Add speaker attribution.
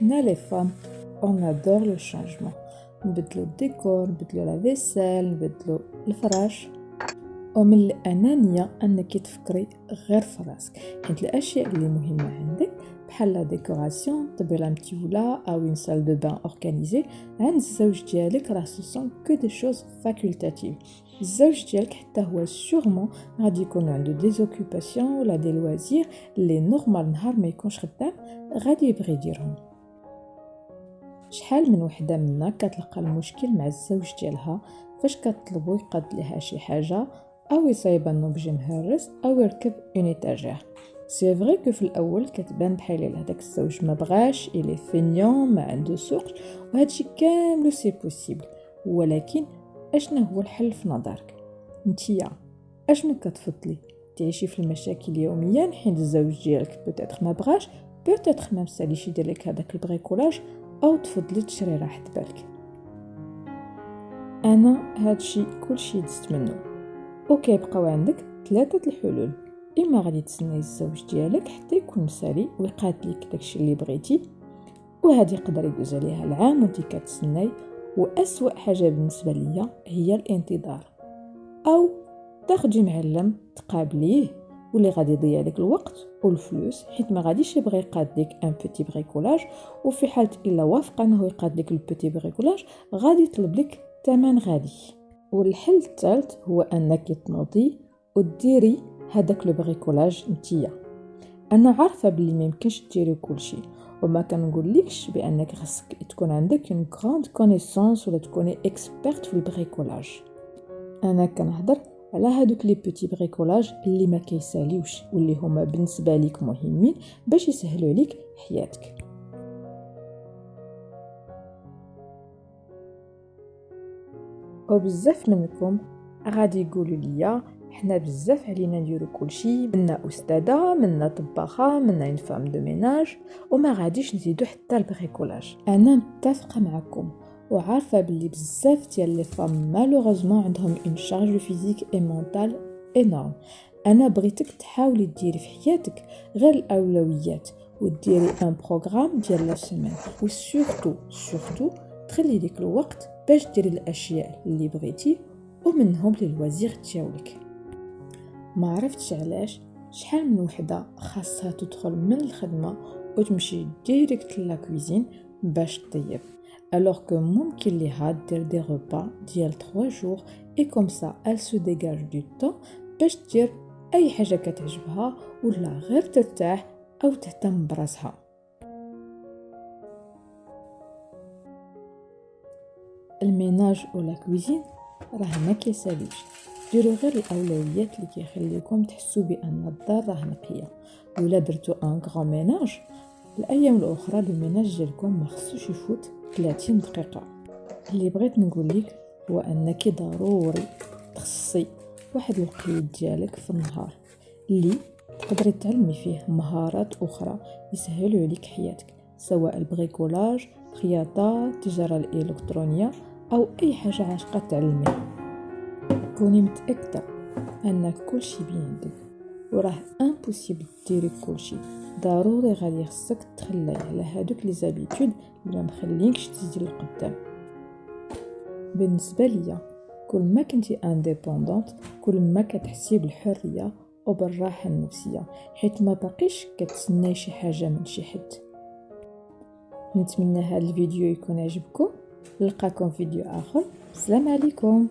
Speaker 1: حنا لي فام اون ادور لو شانجمون، نبدلو الديكور، نبدلو لا فيسيل، نبدلو الفراش. ومن الانانيه انك تفكري غير في راسك، حيت الاشياء اللي مهمه عندك بحال لا ديكوراسيون، طبيله متيوله او اون سال دو بان اورغانيزي، عند الزوج ديالك راه سو سون كو دي شوز فاكولتاتيف. الزوج ديالك حتى هو سورمون غادي يكون عنده دي زوكوباسيون ولا دي لوازير اللي نورمال نهار ما يكونش خدام غادي يبغي يديرهم. شحال من وحده منا كتلقى المشكل مع الزوج ديالها فاش كتطلبو يقاد ليها شي حاجه، او يصايب النوبج مهرس او يركب اون ايتاجير. سي فري كو في الاول كتبان بحال هذاك الزوج ما بغاش، الي فينيون، ما عنده سوق، وهادشي كاملو سي بوسيبل. ولكن اشنا هو الحل في نظرك نتيا؟ اشنو كتفضلي؟ تعيشي في المشاكل يوميا حيت الزوج ديالك بوتيتر ما بغاش، بوتيتر ما مساليش يدير لك هذاك البريكولاج، او تفضلي تشري راحه بالك؟ انا هادشي كلشي دزت منه. وكيبقاو عندك ثلاثه الحلول: اما غادي تسناي الزوج ديالك حتى يكون مسالي ويقاد لك داكشي اللي بغيتي، وهذه يقدر يدوز عليها العام وانت كتسناي، واسوا حاجه بالنسبه ليا هي الانتظار، او تاخدي معلم تقابليه واللي غادي يضيع لك الوقت والفلوس، حيت ما غاديش يبغي يقاد لك ان بيتي بريكولاج، وفي حاله الا وافق انه يقاد لك البيتي بريكولاج غادي يطلب لك ثمن غالي. والحل الثالث هو انك تنوضي وديري هذاك لو بريكولاج نتيا. انا عارفه بلي ما يمكنش ديري كلشي، وما كنقولكش بانك خاصك تكون عندك اون غراند كونيسانس ولا تكوني اكسبيرت في البريكولاج. انا كنهضر على هادوك لي بيتي بريكولاج اللي ما كيساليوش واللي هما بالنسبه ليك مهمين باش يسهلوا عليك حياتك. وبزاف منكم غادي يقولوا لي حنا بزاف علينا نديرو كلشي، منا استاذه، منا طباخه، منا اون فام دو ميناج، وما غاديش نزيدو حتى البريكولاج. انا متفقه معكم وعارفه بلي بزاف ديال لي فام مالوغوزمون عندهم اون شارج فيزيك اي مونطال انورم. انا بغيتك تحاولي ديري في حياتك غير الاولويات وديري ان بروغرام ديال لا سيمين، وسورتو تخلي ليك الوقت باش ديري الاشياء اللي بغيتي ومنهم لي لوازير ديالك. ما عرفتش علاش شحال من وحده خاصها تدخل من الخدمه وتمشي ديريكت لا كوزين باش طيب، alors que ممكن ليها دير دي repas ديال 3 جور et comme ça elle se dégage du temps باش دير اي حاجه كتعجبها ولا غير ترتاح او تهتم براسها. الميناج ولا كوزين راه ما كيساليش، ديروا غير الاولويات اللي كيخليكم تحسوا بان الدار راه نقيه. ولا درتو ان غران ميناج، الايام الاخرى الميناج ديالكم ما خصوش يفوت 30 دقيقه. اللي بغيت نقول لك هو انك ضروري تخصصي واحد الوقيت ديالك في النهار اللي تقدري تعلمي فيه مهارات اخرى يسهلوا عليك حياتك، سواء البريكولاج، خياطه، التجاره الالكترونيه، او اي حاجه عاشقه تعلميها. كوني متاكده ان كلشي بين يدك وراه امبوسيبل ديري كلشي، ضروري غادي خصك تخلي على هادوك لي زابيتود اللي ما مخلينكش تزيدي لقدام. بالنسبه ليا كل ما كنتي انديبوندونت كل ما كتحسي بالحريه وبالراحه النفسيه، حيت ما باقيش كتسناي شي حاجه من شي حد. نتمنى هذا الفيديو يكون عجبكم، نلقاكم فيديو اخر. السلام عليكم.